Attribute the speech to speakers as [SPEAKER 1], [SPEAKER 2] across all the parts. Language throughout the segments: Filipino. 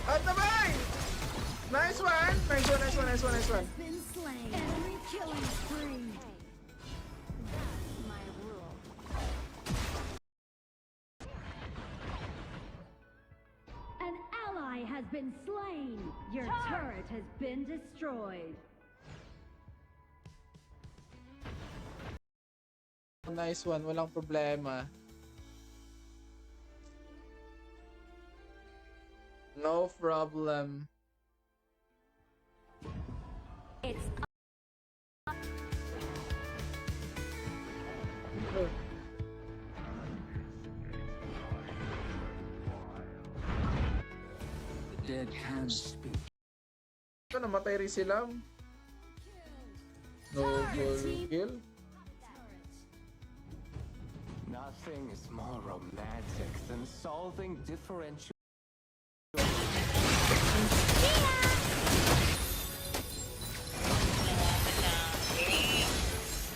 [SPEAKER 1] At nabay! Nice one! Nice one, nice one, nice one, nice one.
[SPEAKER 2] Been slain. Enemy killing spree. That's my rule. An ally has been slain. Your turret has been destroyed.
[SPEAKER 1] Nice one, walang problema. No problem.
[SPEAKER 2] It's
[SPEAKER 3] Dead can speak.
[SPEAKER 1] Ito, namatay rin sila. Noble kill.
[SPEAKER 4] Nothing is more romantic than solving differential.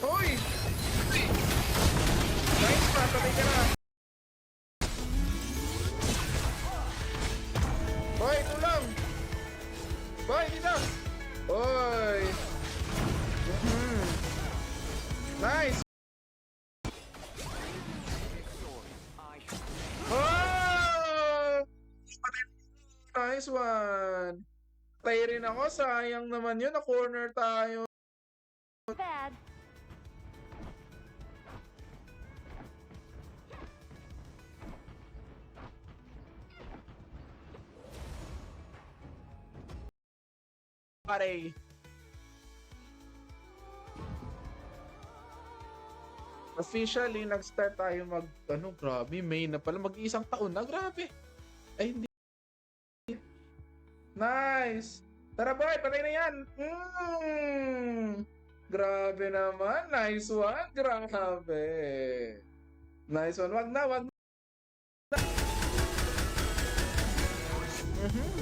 [SPEAKER 1] Hoy! Nice pa, patay ka na. Hoy, tulong! Hoy, dito! Hoy! Nice! Oh! Nice one! Patay rin ako, sayang naman yun, na-corner tayo.
[SPEAKER 2] bad.
[SPEAKER 1] Pare. Officially, nag-start tayo grabe, May na pala, mag-iisang taon na, grabe. Ay, hindi. Nice! Tara boy, patay na yan! Grabe naman, nice one, grabe. Nice one, wag na.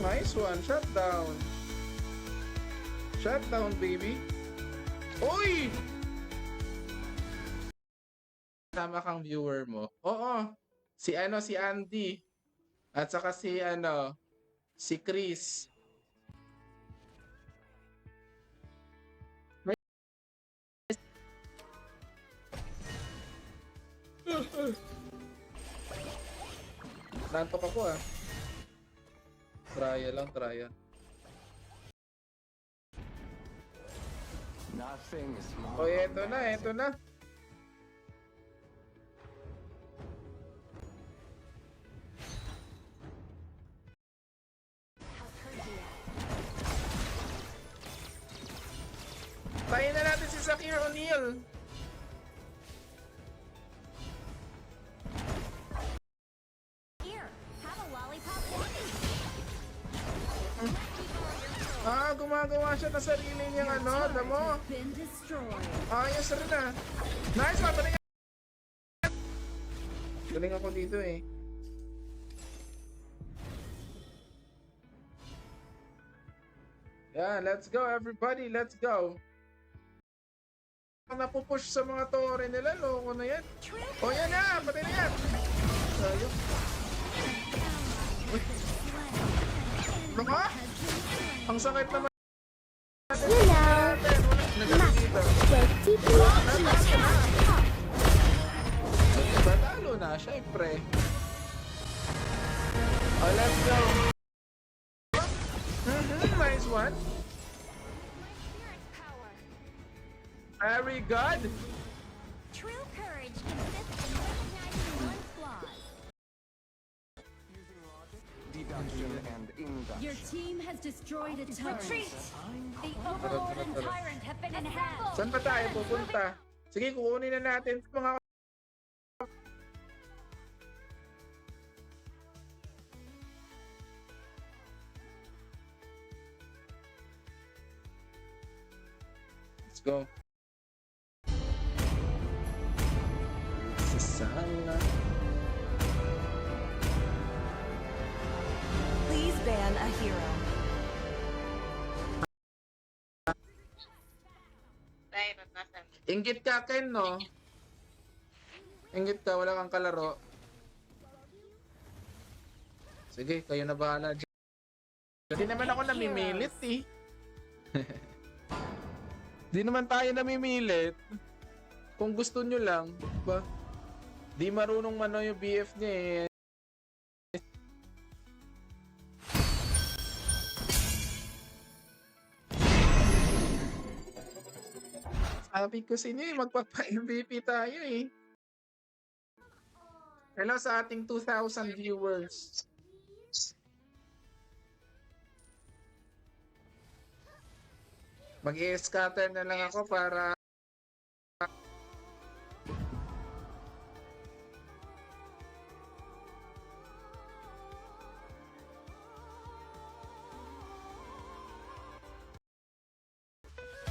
[SPEAKER 1] Nice one, shutdown. Shutdown, baby. Uy! Tama kang viewer mo. Oo. Si Andy. At saka si Chris. Nantok ako ah. Trya lang.
[SPEAKER 4] Nothing is more
[SPEAKER 1] O, eto na. Tayin na natin si Zakir O'Neal.
[SPEAKER 2] Here, have a lollipop.
[SPEAKER 1] Gumagawa siya na sarili niyang damo.
[SPEAKER 2] Been destroyed.
[SPEAKER 1] Ayos rin ah. Nice one, galing. Galing ako dito eh. Yeah, let's go everybody, let's go. Napupush sa mga tore nila, loko na yan. O yan na, patay na yan. Sayok. Ano ka? Ang sakit naman. Batalo na, syempre. Oh, let's go. Nice one. Very good.
[SPEAKER 2] True courage consists in recognizing one's flaws.
[SPEAKER 4] Using logic, deduction, and induction.
[SPEAKER 2] Your team has destroyed a turret. Retreat! The
[SPEAKER 1] Tara.
[SPEAKER 2] Overlord and Tyrant have been enhanced.
[SPEAKER 1] Saan ba tayo pupunta? Sige, kukunin na natin mga... Let's go. Sasala.
[SPEAKER 5] Please ban a hero.
[SPEAKER 1] Inggit ka, Ken, no? Inggit ka, wala kang kalaro. Sige, kayo na bahala. Hindi naman ako namimilit eh. Di naman tayo namimilit. Kung gusto nyo lang, ba? Di marunong mano yung BF niya eh. Sabi ko sa inyo eh, magpapa-MVP tayo eh. Hello sa ating 2,000 viewers. Mag-i-scatter na lang ako para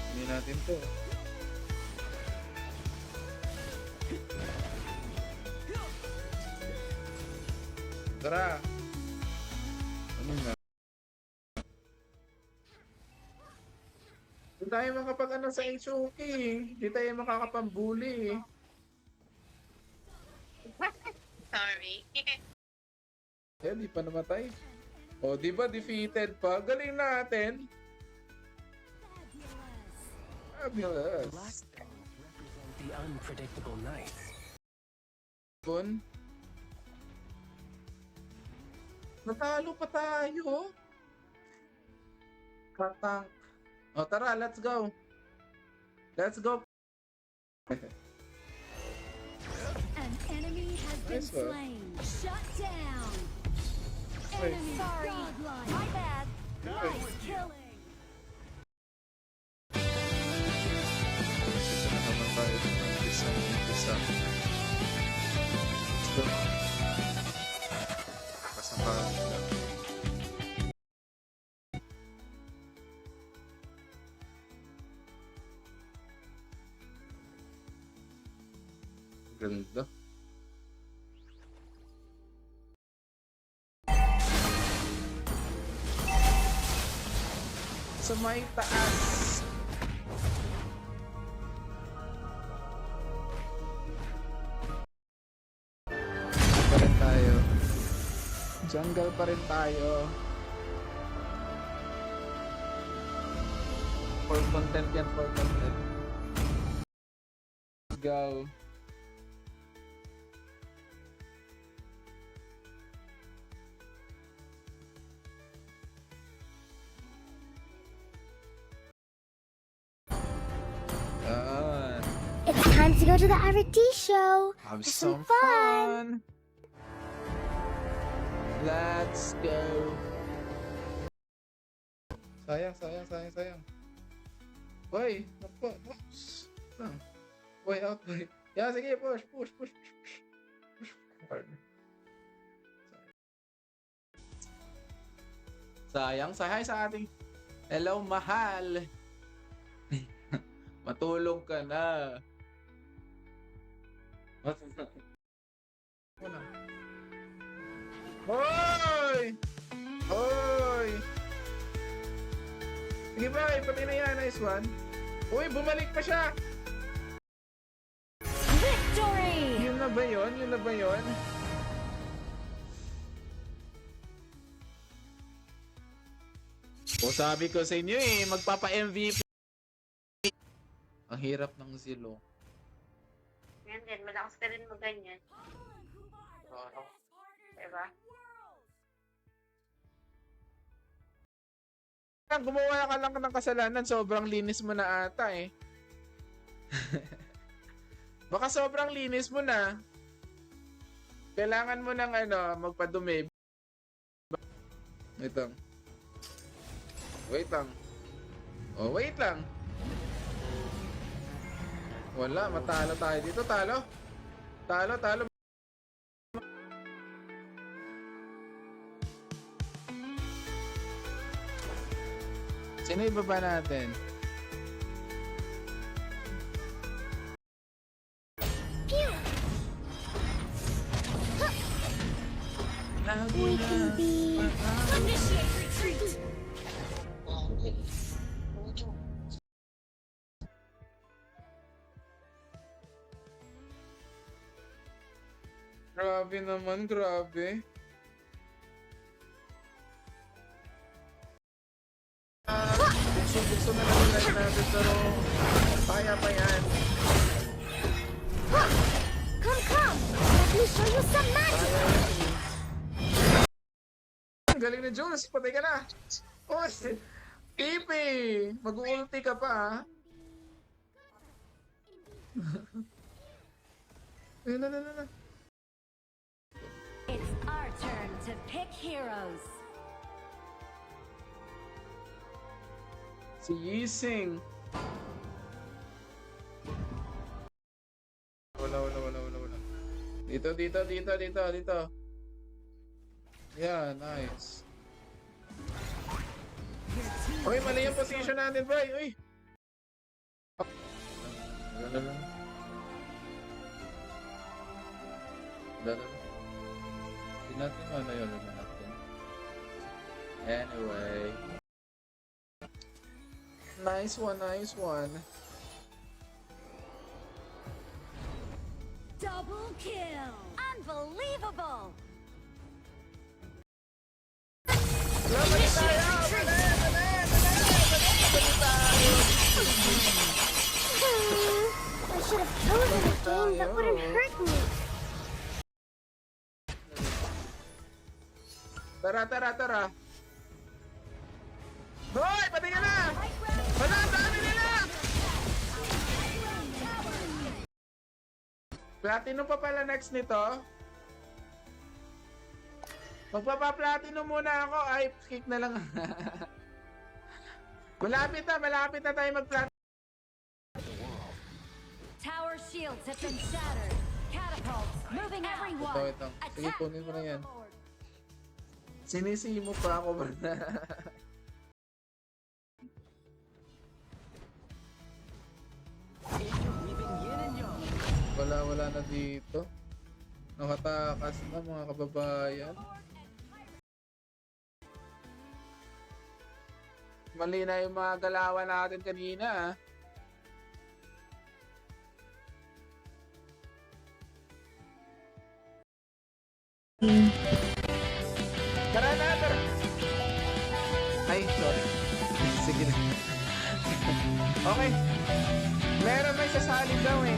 [SPEAKER 1] hindi natin to. Tara. Ano na? Hindi tayo makapag-ano sa HOK eh. Hindi tayo makakapambuli eh.
[SPEAKER 6] Sorry.
[SPEAKER 1] Eh, di pa namatay. O, di ba defeated pa? Galing natin. Fabulous.
[SPEAKER 4] Black stones represent the unpredictable night.
[SPEAKER 1] Kun. Natalo pa tayo. Katang. O, tara, let's go. Let's go.
[SPEAKER 2] An enemy has been
[SPEAKER 1] Nice one.
[SPEAKER 2] slain. Shut down.
[SPEAKER 1] Wait.
[SPEAKER 2] Enemy
[SPEAKER 5] Sorry.
[SPEAKER 2] godlike.
[SPEAKER 5] My bad.
[SPEAKER 2] Nice killing.
[SPEAKER 1] Ito na naman tayo. Umpisa. Let's go. Kasampahan lang. Ganda. Sa may taas. Pa rin tayo. Jungle pa rin tayo. For content yan, for content. Let's go. Ah,
[SPEAKER 7] It's time to go to the RT show.
[SPEAKER 1] have
[SPEAKER 7] some
[SPEAKER 1] some fun. Let's go. Sayang. Boy, push. Boy, out, boy. Yeah, sige, push. Hard. Sayang, hi sa ating hello, mahal. Matulong ka na. Hoy! Hoy! Sige ba, pati na yan, nice one. Uy, bumalik pa siya!
[SPEAKER 5] Victory!
[SPEAKER 1] Yun na ba yun? O sabi ko sa inyo eh, magpapa-MVP. Ang hirap ng Zilong.
[SPEAKER 6] Yan din, malakas ka rin mo ganyan. Diba?
[SPEAKER 1] Gumawa ka lang ng kasalanan, sobrang linis mo na ata eh. Baka sobrang linis mo na. Kailangan mo ng magpadumi. Ito. Wait lang. Oh, wait lang. Wala, matalo tayo dito. Talo. Sino ibaba natin?
[SPEAKER 7] We can be.
[SPEAKER 5] Initiate retreat!
[SPEAKER 1] Grabe naman, grabe. Gusto na lang live natin pero kaya pa yan.
[SPEAKER 7] Come, come! Let me show you some magic!
[SPEAKER 1] Ang galing ni Jules, patay ka na. Oh, Ipi, mag-ulti ka pa ha. Ayun na.
[SPEAKER 2] It's our turn to pick heroes.
[SPEAKER 1] Si Yising. Wala. Dito. Yeah, nice. Uy, mali yung position natin, bro. Uy. Wala. Hindi natin ano yun natin. Anyway. Nice one.
[SPEAKER 2] Double kill. Unbelievable.
[SPEAKER 1] Laban tayo!
[SPEAKER 7] I should have chosen a game that wouldn't hurt me.
[SPEAKER 1] Tara. Hoy! Pati ka na! Wala! Dami nila! Platinum pa pala next nito. Magpapa-platinum muna ako. Ay, kick na lang. Malapit na tayo mag-platinum.
[SPEAKER 2] Tower shields have been shattered. Catapults moving everyone.
[SPEAKER 1] Ito. Sige, kunin mo na yan. Sinisi mo pa ako ba na?
[SPEAKER 4] Interweaving yin and yang.
[SPEAKER 1] Wala na dito. Nakatakas na mga kababayan. Mali na yung mga galawan natin kanina ah. Tara na. Ay, sorry. Sige na. Okay. Meron may sasalib daw eh.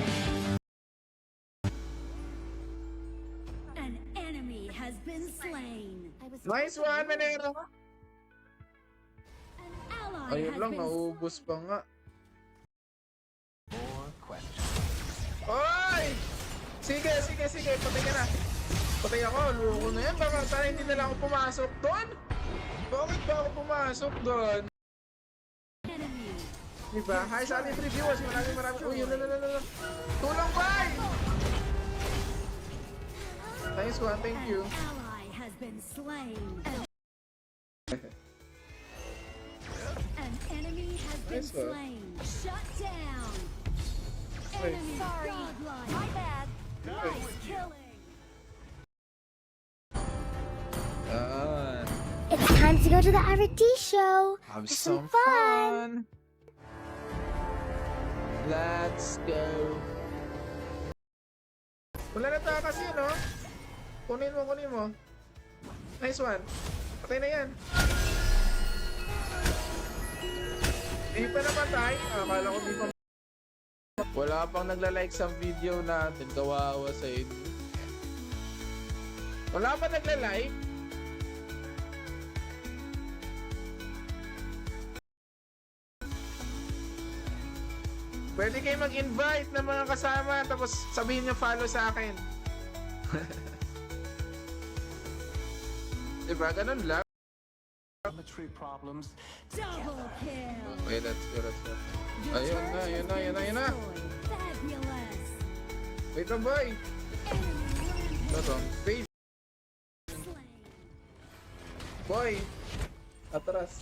[SPEAKER 2] An enemy has been slain.
[SPEAKER 1] Nice one, Manero.
[SPEAKER 2] An ally
[SPEAKER 1] Ayun
[SPEAKER 2] has
[SPEAKER 1] lang,
[SPEAKER 2] been
[SPEAKER 1] naubos pa nga.
[SPEAKER 4] More questions.
[SPEAKER 1] Oy! Sige. Patay ka na. Patay ako. Luko na yan. Baka sana hindi na lang ako pumasok doon. Bakit ba ako pumasok doon?
[SPEAKER 2] enemy.
[SPEAKER 1] Diba? Hi sa ating 3 viewers. Maraming. Uy, yun. Tulong, bye! Nice one. Thank you.
[SPEAKER 2] An ally has been slain. An enemy has been
[SPEAKER 1] Nice one.
[SPEAKER 2] slain. Shut down.
[SPEAKER 1] Wait.
[SPEAKER 2] Enemy godlike. My bad. Nice killing.
[SPEAKER 1] Ah,
[SPEAKER 7] It's time to go to the Arity show.
[SPEAKER 1] have
[SPEAKER 7] some
[SPEAKER 1] some fun. Let's go. Wala na tayo kasi, no? Kunin mo. Nice one. Patay na yan. Di pa namatay. Akala ko di pa. Wala pang nagla-like sa video natin. Kawawa sa inyo. Wala pa nagla-like? Pwede kayo mag-invite ng mga kasama tapos sabihin nyo follow sa akin. Diba? Ganun lang.
[SPEAKER 4] Geometry problems.
[SPEAKER 2] Double kill.
[SPEAKER 1] Okay, let's go.
[SPEAKER 2] Your
[SPEAKER 1] Ayun na,
[SPEAKER 2] turret
[SPEAKER 1] ayun
[SPEAKER 2] has
[SPEAKER 1] na.
[SPEAKER 2] been destroyed. Fabulous.
[SPEAKER 1] Wait lang, boy.
[SPEAKER 2] Enemy
[SPEAKER 1] Ito, face.
[SPEAKER 2] slain.
[SPEAKER 1] Boy. Atras.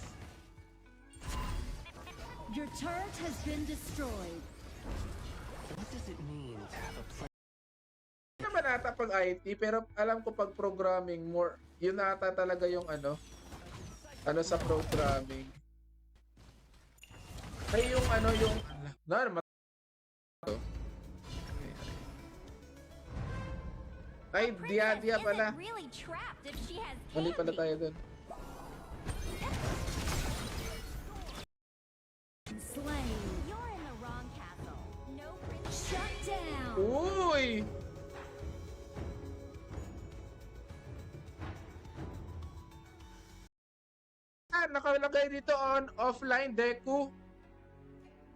[SPEAKER 2] Your turret has been destroyed.
[SPEAKER 4] What does it mean to have a plan?
[SPEAKER 1] Hindi naman ata pag IT, pero alam ko pag programming, more, yun ata talaga yung ano sa programming. Ay yung ay, dia pala.
[SPEAKER 5] Really trapped if she has
[SPEAKER 1] Mali pala tayo dun. nakalagay dito on offline Deku.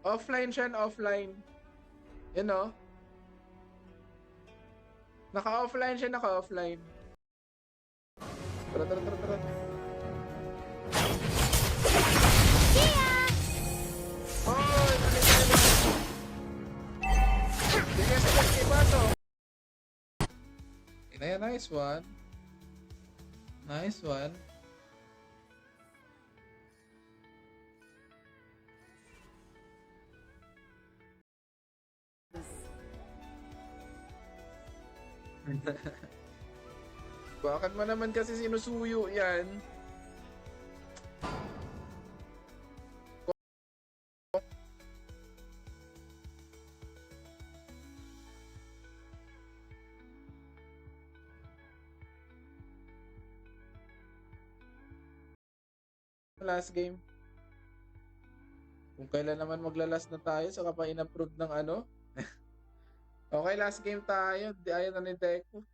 [SPEAKER 1] Offline siya, offline. You know? Naka-offline siya, naka-offline. Tara, tara, tara, tara. Oh, sige, sige, pasok. Ayan, nice one. Nice one. Bakit mo naman kasi sinusuyo yan? Last game. Kung kailan naman magla-last na tayo, saka pa in-approve ng ano. Okay, last game tayo. Di ayaw na ni Deku.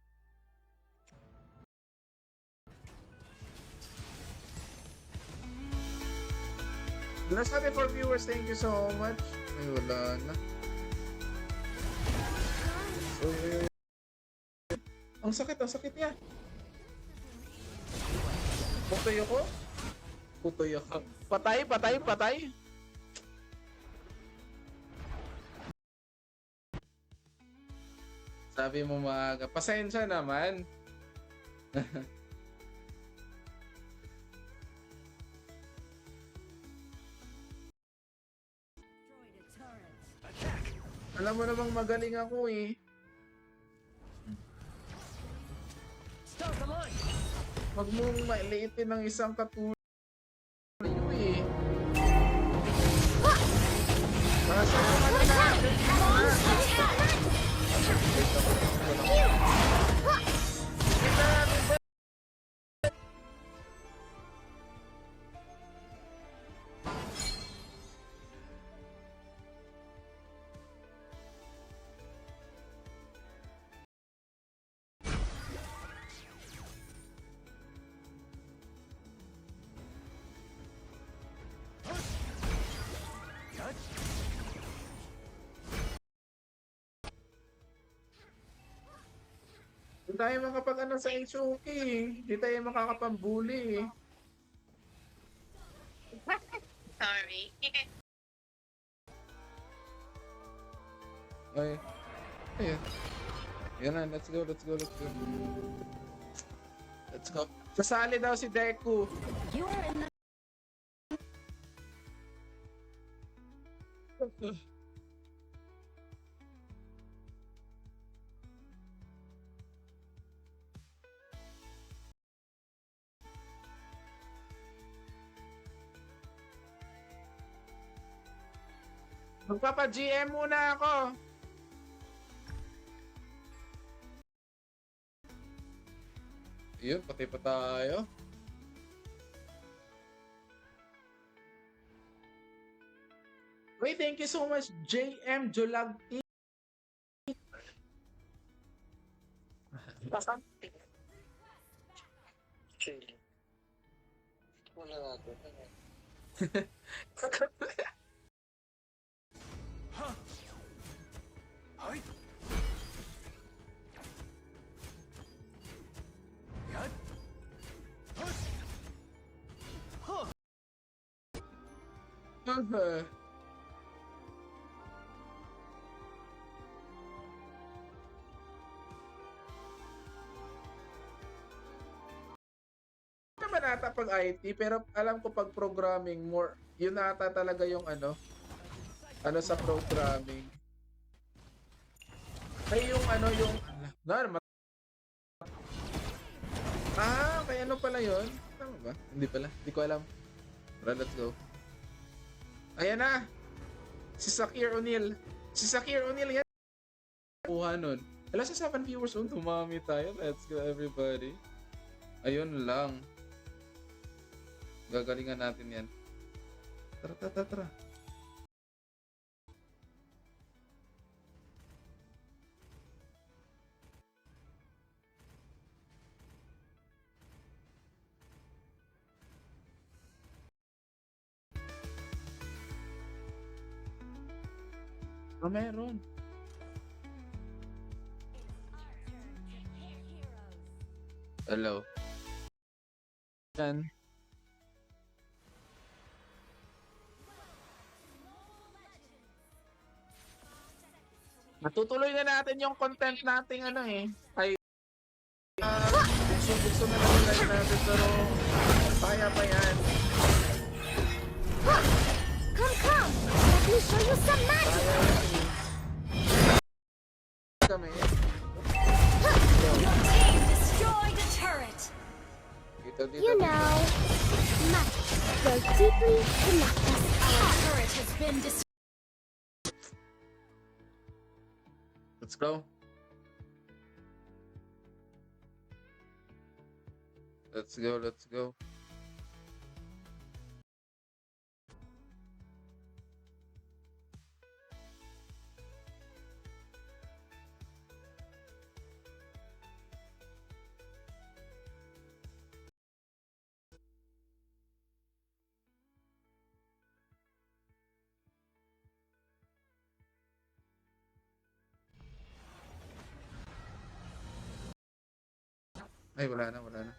[SPEAKER 1] Last happy for viewers, thank you so much. Ay, wala na. Uy. Ang sakit niya. Putoy ako. Putoy ako. Patay, patay, patay. Sabi mo maaga. Pasensya naman. Alam mo namang magaling ako eh.
[SPEAKER 4] Stop the line!
[SPEAKER 1] Wag mong mailiitin ng isang katulad eh. Basta naman na. Hindi tayo makapag-ano sa Ichuki. Hindi tayo makakapambuli.
[SPEAKER 6] Sorry.
[SPEAKER 1] Ay. Ayan. Ayan na, let's go, let's go, let's go. Let's go. Sasali daw si Deku.
[SPEAKER 2] You are in the
[SPEAKER 1] Magpapa-GM muna ako. Yun, pati pa tayo. Wait, thank you so much, JM Jolagti.
[SPEAKER 4] Hi! Cut! Push! Huh!
[SPEAKER 1] Naman ata pag IT, pero alam ko pag programming more, yun ata talaga yung ano sa programming. Ay yung ano yung kaya ano pala yun? Tama ba? Hindi pala. Hindi ko alam. Tara, let's go. Ayan na. Si Shakir O'Neal. Si Shakir O'Neal yan. Kuha nun. Wala sa 7 viewers. Tumami tayo. Let's go everybody. Ayun lang. Gagalingan natin yan. Tara, tara, tara. Oh, meron. Hello. Yan. Natutuloy na natin yung content nating ano eh. Ay, bukso na lang yung live natin pero kaya pa yan.
[SPEAKER 7] Come, come! Let me show you some magic!
[SPEAKER 1] Kami.
[SPEAKER 5] Team destroyed a turret.
[SPEAKER 1] Dito, dito.
[SPEAKER 7] You know, magic will deeply connect us.
[SPEAKER 5] Our turret has been destroyed.
[SPEAKER 1] Let's go. Let's go, let's go. Ay, wala na, wala na.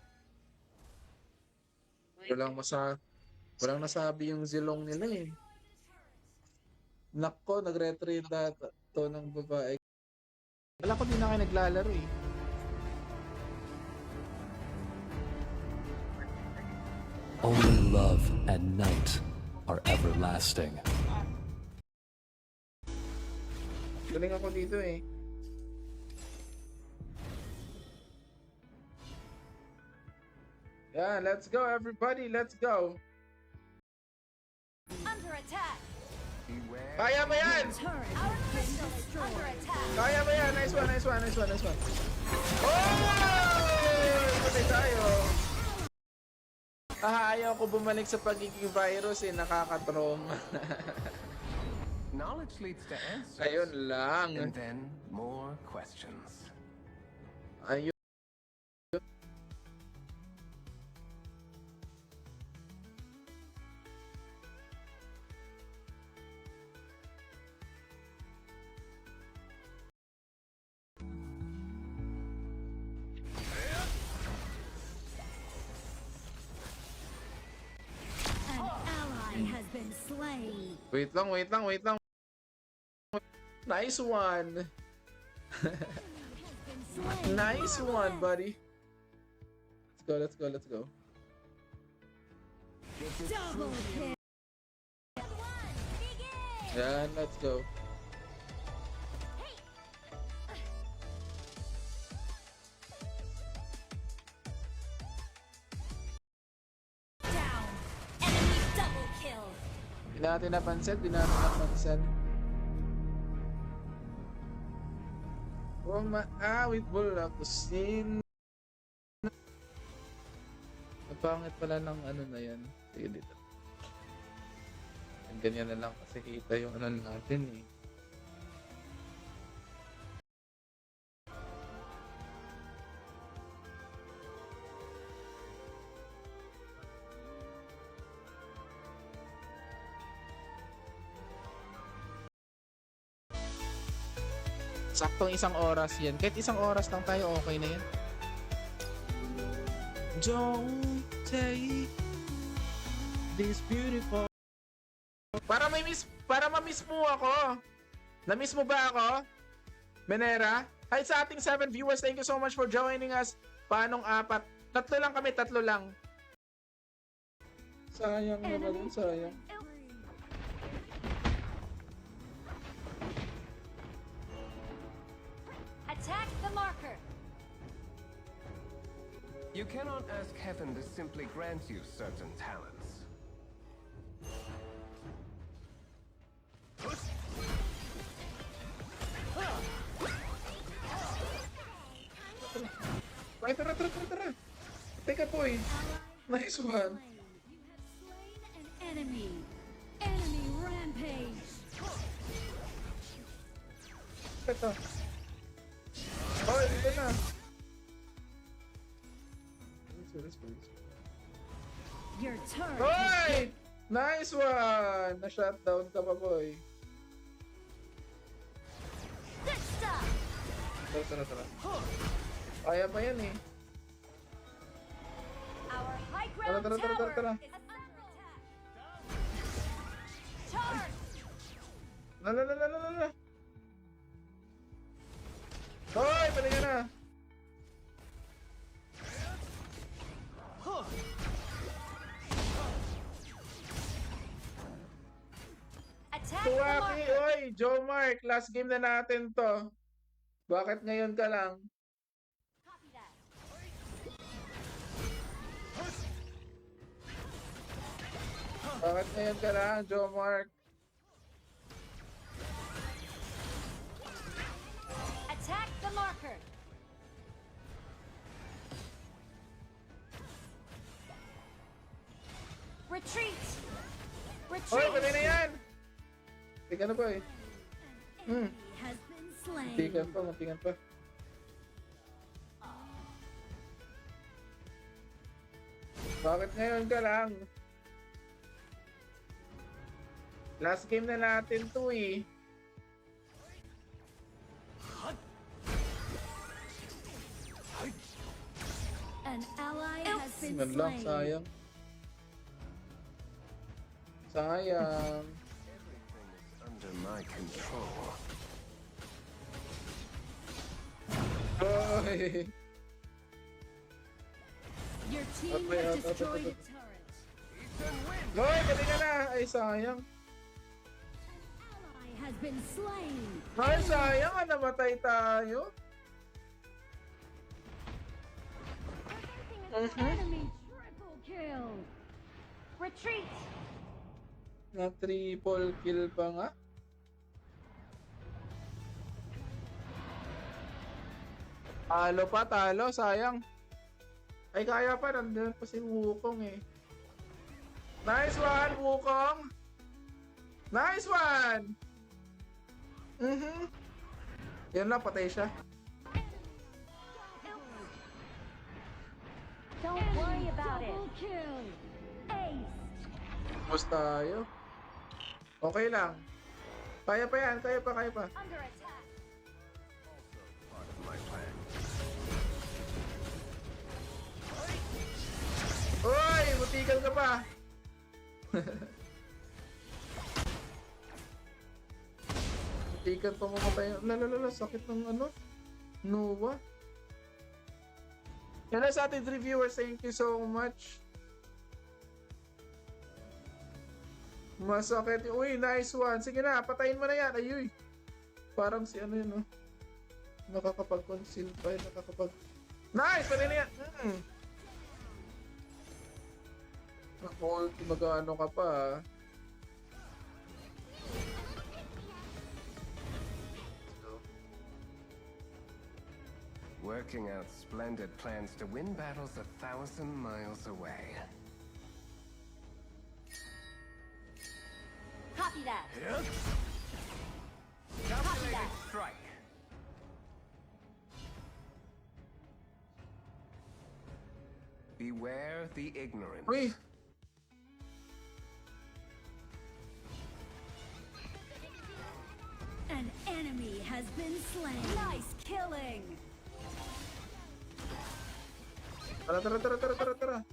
[SPEAKER 1] Walang nasabi yung zilong nila eh. Nako, nag-retrade na to ng babae. Wala ko din na kayo naglalaro eh.
[SPEAKER 3] Only love and night are everlasting.
[SPEAKER 1] Galing ako dito eh. Yeah, let's go everybody, let's go.
[SPEAKER 5] Under attack.
[SPEAKER 1] Kaya mo yan!
[SPEAKER 2] Turret
[SPEAKER 5] Our
[SPEAKER 2] has been
[SPEAKER 5] crystal is
[SPEAKER 2] destroyed.
[SPEAKER 5] under attack.
[SPEAKER 1] Kaya mo yan! Nice one, nice one, nice one, nice one. Oh! Patay tayo. Ayaw ko bumalik sa pagiging virus eh, nakakatroma.
[SPEAKER 4] Knowledge leads to answers.
[SPEAKER 1] Ayun lang.
[SPEAKER 4] And then more questions.
[SPEAKER 1] Ayun.
[SPEAKER 2] An ally has been slain.
[SPEAKER 1] Wait lang, wait lang, wait lang. Nice one.
[SPEAKER 2] Slain.
[SPEAKER 1] Nice one, buddy. Let's go, let's go, let's go.
[SPEAKER 2] Double kill.
[SPEAKER 1] Yan, let's go.
[SPEAKER 5] Down. Enemy double kill.
[SPEAKER 1] Di natin napansin, di natin napansin. Umaawit bola ko sin. Napangit pala ng ano na yan. Sige dito. Ganyan na lang kasi kita yung ano natin eh. Saktong isang oras yan. Kahit isang oras lang tayo, okay na yan. Don't take this beautiful. Para ma-miss mo ako. Na-miss mo ba ako? Menera? Hi sa ating 7 viewers. Thank you so much for joining us. Paanong 4? Tatlo lang kami, tatlo lang. Sayang naman, sayang.
[SPEAKER 5] Attack the marker.
[SPEAKER 4] You cannot ask heaven to simply grant you certain talents.
[SPEAKER 1] Ay, tara. Teka po eh. Nice one.
[SPEAKER 2] You have slain an enemy. Enemy rampage.
[SPEAKER 1] Ito. Oh, ito na.
[SPEAKER 2] Your turret has
[SPEAKER 1] Hoy! Nice one! Na-shutdown ka pa, boy. Tara. Kaya pa yan eh.
[SPEAKER 5] Our high ground
[SPEAKER 1] Tara.
[SPEAKER 5] tower is under attack. Charge!
[SPEAKER 1] La. Hoy, palingan na.
[SPEAKER 5] Attack the
[SPEAKER 1] Tuwaki,
[SPEAKER 5] marker!
[SPEAKER 1] oy, Joe Mark, last game na natin to. Bakit ngayon ka lang?
[SPEAKER 5] Copy that.
[SPEAKER 1] Bakit ngayon ka lang, Joe Mark?
[SPEAKER 5] Attack the marker! Retreat!
[SPEAKER 1] Hoy,
[SPEAKER 5] Retreat!
[SPEAKER 1] pati na yan! Tika na pa eh.
[SPEAKER 2] Enemy has been slain.
[SPEAKER 1] Matikan pa. Bakit ngayon ka lang? Last game na natin to eh.
[SPEAKER 2] An ally has been
[SPEAKER 1] Man lang,
[SPEAKER 2] slain.
[SPEAKER 1] sayang. Sayang.
[SPEAKER 4] Everything is under my control.
[SPEAKER 1] Hoy!
[SPEAKER 2] Your team
[SPEAKER 1] Okay,
[SPEAKER 2] has
[SPEAKER 1] okay.
[SPEAKER 2] destroyed a turret.
[SPEAKER 1] Hoy, pati ka na! Ay, sayang.
[SPEAKER 2] Ally has been slain.
[SPEAKER 1] Ay, sayang! Namatay tayo.
[SPEAKER 2] Enemy triple kill.
[SPEAKER 5] Retreat!
[SPEAKER 1] Na triple kill pa nga. Talo, sayang. Ay, kaya pa, nandun pa si Wukong eh. Nice one, Wukong! Nice one! Yan lang, patay siya.
[SPEAKER 5] Don't worry about it.
[SPEAKER 2] Double kill. Ace.
[SPEAKER 1] Bus tayo. Okay lang. Kaya pa yan, kaya pa.
[SPEAKER 5] Under attack.
[SPEAKER 4] Part of my plan.
[SPEAKER 1] Uy! Mutigal ka pa! Mutigal pa mamatay. Lalala, sakit ng ano? Nova. Yan na sa ating reviewers. Thank you so much. Masakit. Uy, nice one. Sige na, patayin mo na yan. Ayuy. Parang si ano yun, no? Nakakapag-conceal pa yun. Nice! Patayin na yan. Ako, mag-ano ka pa, ah.
[SPEAKER 4] Working out splendid plans to win battles 1,000 miles away.
[SPEAKER 5] Copy that.
[SPEAKER 4] Calculated strike. Beware the ignorant.
[SPEAKER 1] Uy!
[SPEAKER 2] An enemy has been slain.
[SPEAKER 5] Nice killing.
[SPEAKER 1] Tara.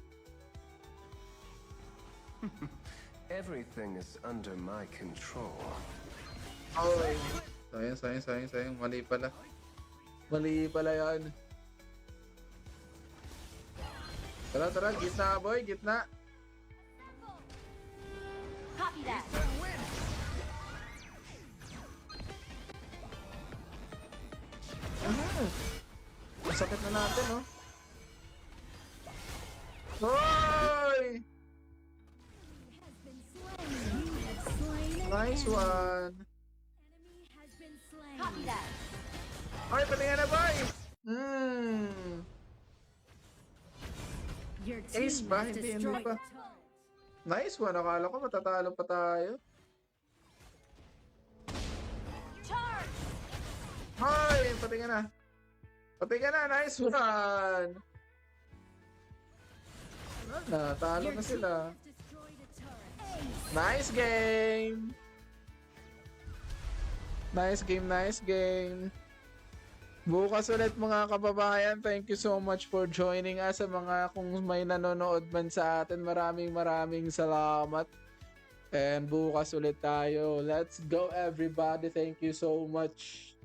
[SPEAKER 4] Everything is under my control.
[SPEAKER 1] Oy. Sayang. Mali pala yan. Tara. Gitna, boy. Gitna.
[SPEAKER 5] Copy that.
[SPEAKER 1] Sakit na natin, oh. Hoy!
[SPEAKER 2] Has been slain. You have slain an
[SPEAKER 1] Nice
[SPEAKER 2] enemy.
[SPEAKER 1] one.
[SPEAKER 2] Enemy has been slain.
[SPEAKER 5] Copy that.
[SPEAKER 1] Ay, patingin na, boy!
[SPEAKER 2] Your team
[SPEAKER 1] Ace ba?
[SPEAKER 2] has
[SPEAKER 1] Hindi
[SPEAKER 2] destroyed
[SPEAKER 1] pa.
[SPEAKER 2] a turret.
[SPEAKER 1] Nice one. Akala ko matatalo pa tayo.
[SPEAKER 5] Charge!
[SPEAKER 1] Hoy! Patingin na. Nice one. Talo
[SPEAKER 2] Your
[SPEAKER 1] na
[SPEAKER 2] team
[SPEAKER 1] sila.
[SPEAKER 2] has destroyed a turret.
[SPEAKER 1] Nice game. Bukas ulit mga kababayan. Thank you so much for joining us. Sa mga kung may nanonood man sa atin, maraming salamat. And bukas ulit tayo. Let's go everybody. Thank you so much.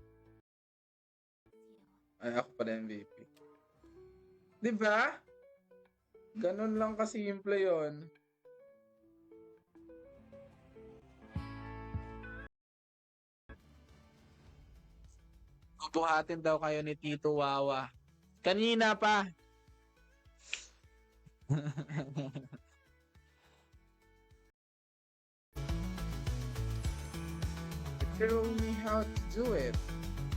[SPEAKER 1] Ay, ako pala MVP. Diba? Ganun lang kasimple yon. Bubuhatin daw kayo ni Tito Wawa. Kanina pa. Show me how to do it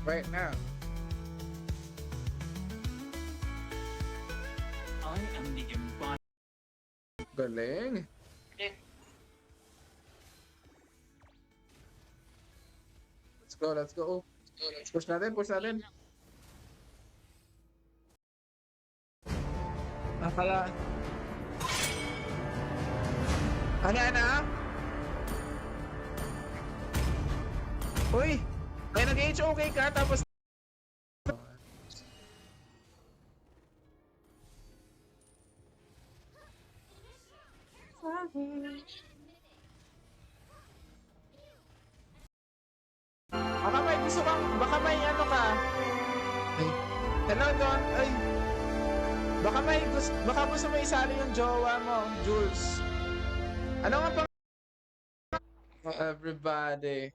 [SPEAKER 1] right now.
[SPEAKER 8] I am the embodiment.
[SPEAKER 1] Galing. Let's go. Push natin. Akala. Na? Uy! May nag-HOK ka tapos baka may gusto kang, baka may ano ka. Ay, hello Don. Ay, baka gusto mo isali yung jowa mo, Jules. Ano nga pang everybody.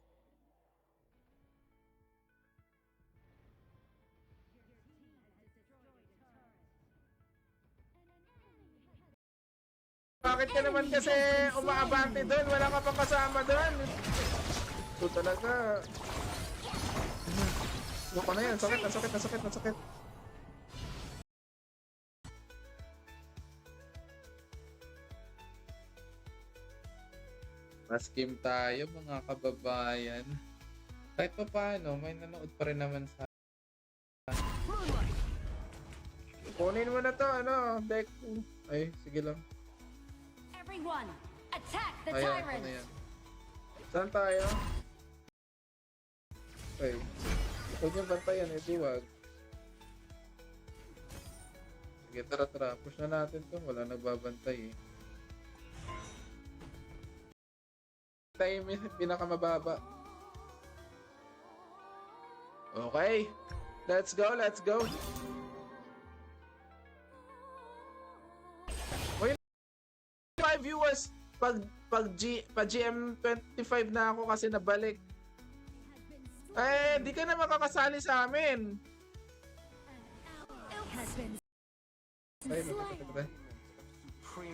[SPEAKER 1] Bakit ka naman kasi umaabante doon? Wala ka pang kasama doon. Ito talaga. Loko na yan. Sakit. Mas game tayo mga kababayan. Kahit pa paano, may nanood pa rin naman sa... Kunin mo na to, deck. Ay, sige lang.
[SPEAKER 5] Everyone, attack the
[SPEAKER 1] Ayan,
[SPEAKER 5] tyrant.
[SPEAKER 1] ano yan. Saan tayo? Okay. Huwag niyong bantayan, duwag. Sige, tara. Push na natin to. Wala nagbabantay eh. Tayo yung pinakamababa. Okay. Let's go. 5 viewers pag GM25 na ako kasi nabalik. Eh, di ka na makakasali sa amin.
[SPEAKER 2] Has been
[SPEAKER 1] Ay,
[SPEAKER 2] slain.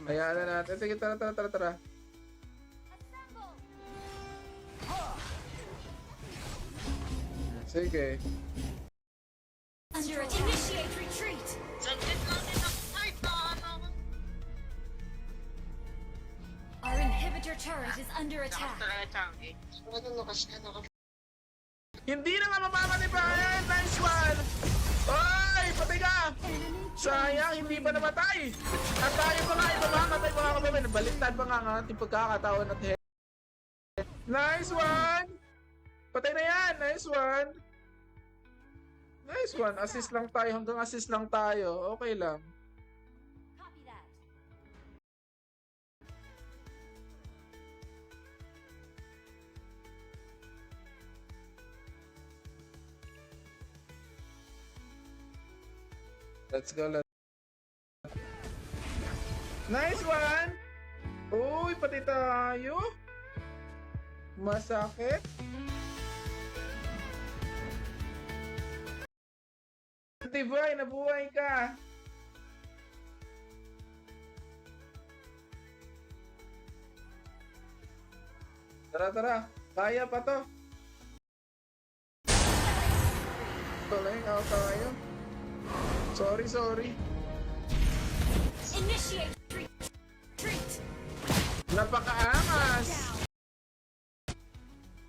[SPEAKER 1] Hayaan na natin. Sige, tara. Sige.
[SPEAKER 5] Under attack. Initiate retreat.
[SPEAKER 6] Saglit lang din ako. Ay, paano?
[SPEAKER 5] Our inhibitor turret is under attack.
[SPEAKER 1] Hindi na nga mamakati pa. Ayan, nice one. Oy, patay ka. Sayang, hindi pa namatay. At tayo pa nga, ipamakatay mga kababayan. Baliktad pa nga ang ating pagkakataon at head. Nice one. Patay na yan. Nice one. Assist lang tayo. Hanggang assist lang tayo. Okay lang.
[SPEAKER 5] Copy that.
[SPEAKER 1] Let's go. Nice one. Uy, pati tayo. Masakit. Divine, nabuhay ka. Tara. Kaya pa to. Tuloy, out tayo. Sorry.
[SPEAKER 5] Initiate retreat.
[SPEAKER 1] Napakaangas.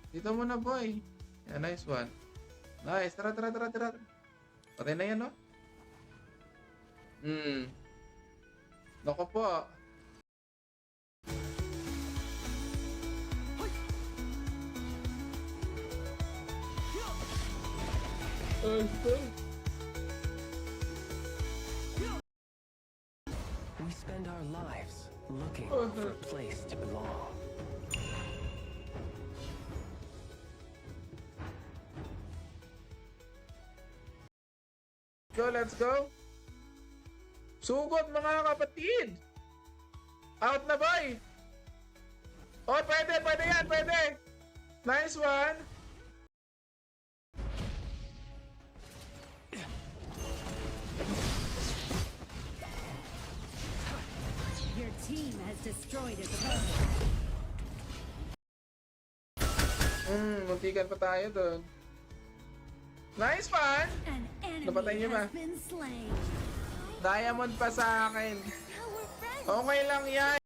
[SPEAKER 1] Dito muna, boy. Yeah, nice one. Nice. Tara. Patay na yan, no? Nako po.
[SPEAKER 4] We spend our lives looking for a place to belong.
[SPEAKER 1] Go, let's go. Sugod mga kapatid. Out na boy. Oh, pwede yan, pwede. Nice one.
[SPEAKER 2] Your team has destroyed a turret.
[SPEAKER 1] Muntikan pa tayo dun. Nice one.
[SPEAKER 2] An
[SPEAKER 1] Napatay
[SPEAKER 2] enemy
[SPEAKER 1] niyo ba?
[SPEAKER 2] has been slain.
[SPEAKER 1] Diamond pa sa akin.
[SPEAKER 7] Now we're friends.
[SPEAKER 1] Okay lang yan.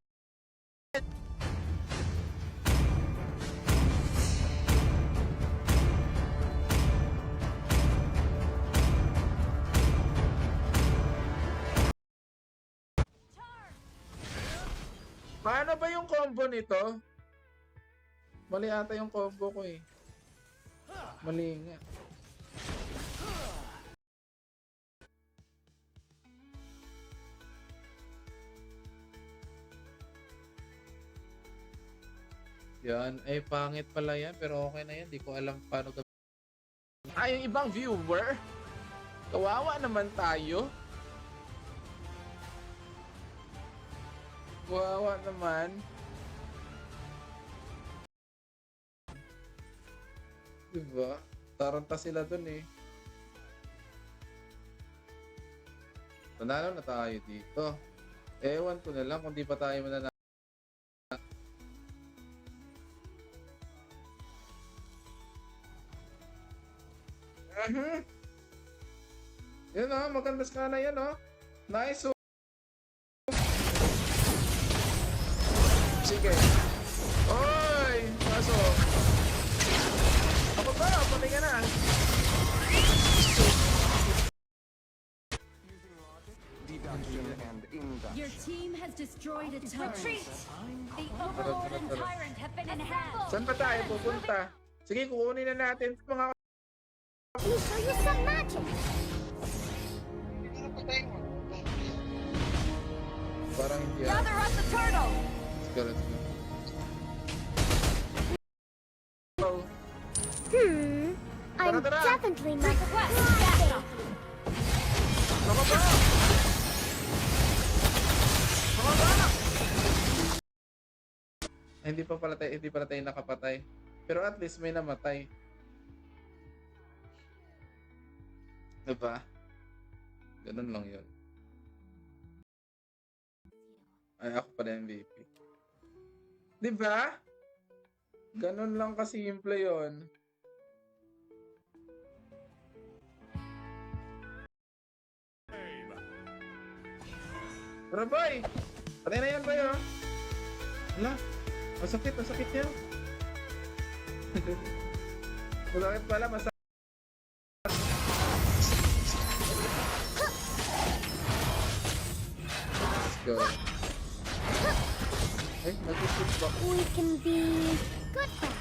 [SPEAKER 1] Paano ba yung combo nito? Mali ata yung combo ko eh. Mali nga. Yan, ay pangit pala yan, pero okay na yan. Di ko alam paano gawin. Ay, yung ibang viewer. Kawawa naman tayo. Kawawa naman. Diba? Taranta sila dun eh. Panalo na tayo dito. Ewan ko na lang kung di pa tayo mananalo. Yan o, maganda ka na yan o. Nice o. Sige. Oy! Paso. Ako ba? Pati ka na.
[SPEAKER 4] Deduction and induction.
[SPEAKER 2] Your team has destroyed a turret.
[SPEAKER 5] Retreat! The Overlord and Tyrant have been enhanced.
[SPEAKER 1] Saan pa tayo pupunta? Sige, kukunin na natin ito, mga
[SPEAKER 7] Let me show you some magic.
[SPEAKER 1] parang hindi yan.
[SPEAKER 5] Gather up the turtle!
[SPEAKER 1] Let's go, let's go. Oh,
[SPEAKER 7] I'm
[SPEAKER 1] Tara, tara.
[SPEAKER 7] definitely not
[SPEAKER 5] Request backup!
[SPEAKER 1] mga ba? Mga ba? Ay, hindi pala tayo nakapatay. Pero at least may namatay. Diba? Ganun lang yun. Ay, ako pala MVP. Diba? Ganun lang kasimple yun. Tara, boy! Patay na yan, boy, oh! Hala, masakit yan. Masakit pala, masakit. Let's go. Ay, nag-shoot ba?
[SPEAKER 7] We can be good friends.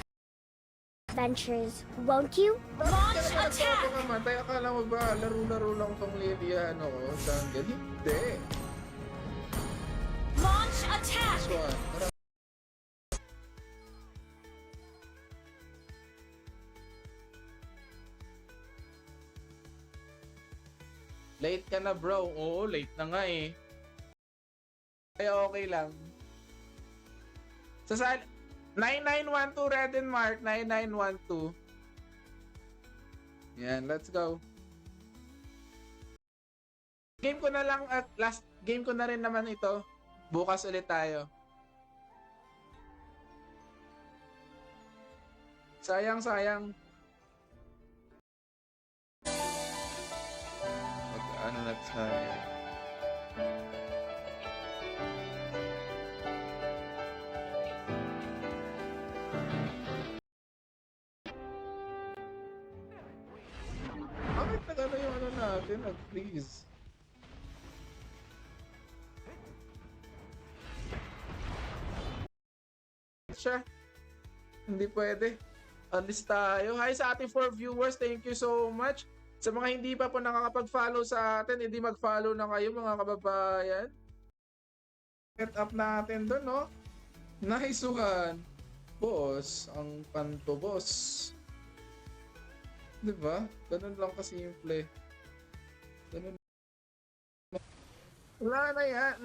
[SPEAKER 7] Adventures, won't you?
[SPEAKER 5] Launch
[SPEAKER 1] Kaya
[SPEAKER 5] attack!
[SPEAKER 1] ako mamatay, akala mo ba laro-laro lang tong Lilia, ano ko, jungle? Hindi.
[SPEAKER 5] Launch attack!
[SPEAKER 1] This one. Tara. Late ka na, bro. Oo, late na nga eh. Kaya okay lang. Sa 9912 Red and Mark, 9912. Yan, let's go. Game ko na lang at last game ko na rin naman ito. Bukas ulit tayo. Sayang. Ano na tayo? Bakit nagano yung ano natin? Please. Siya. Hindi pwede. Alis tayo. Hi sa ating 4 viewers. Thank you so much. Sa mga hindi pa po nakakapag-follow sa atin, hindi mag-follow na kayo mga kababayan. Set up natin doon, no? Nice one. Boss, ang panto, boss. Diba? Ganun lang kasimple. Ganun. Wala na yan.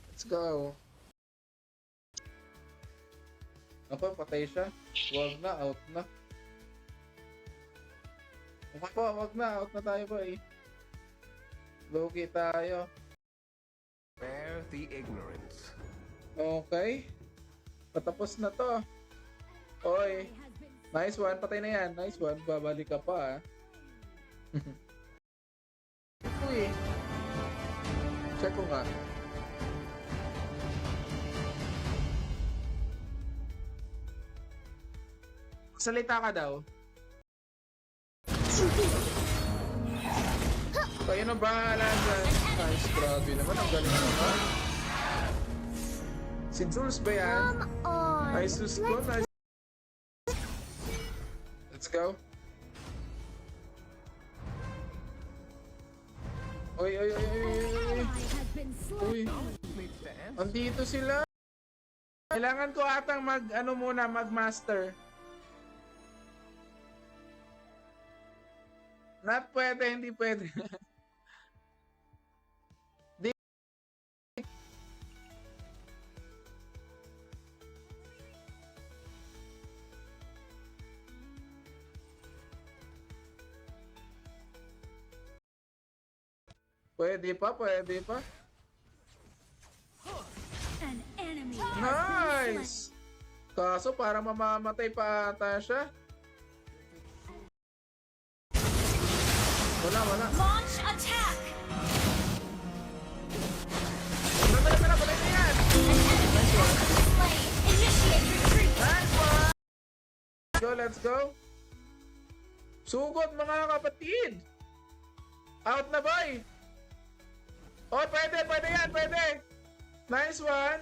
[SPEAKER 1] Let's go. Ako, patay siya. Wag na, out na. Ako po, wag na, out na tayo ba eh. Low-key tayo.
[SPEAKER 4] Bear the ignorance.
[SPEAKER 1] Okay. Patapos na to. Oy. Nice one, patay na yan. Nice one, babalik ka pa ah. Uy. Check ko nga. Salita ka daw. Kayo na bahala dyan. Nice, grabe naman. Ang galing naman. Si Jules ba yan?
[SPEAKER 7] Come on.
[SPEAKER 1] Ay, sus ko. Nice. Let's go. Oy, oy, oy, oy, oy, oy.
[SPEAKER 2] Has been
[SPEAKER 1] Uy,
[SPEAKER 4] Leads to answer.
[SPEAKER 1] andito sila. Kailangan ko atang mag-master. Not pwede, hindi pwede. Pwede pa, pwede pa.
[SPEAKER 2] An enemy has been slain.
[SPEAKER 1] Nice! Kaso parang mamamatay pa ata siya. Wala.
[SPEAKER 5] Launch attack!
[SPEAKER 1] Wala na yan!
[SPEAKER 5] Slain! Initiate retreat!
[SPEAKER 1] Nice one! Let's go! Sugot mga kapatid! Out na boy! Oh, pwede yan, pwede! Nice one!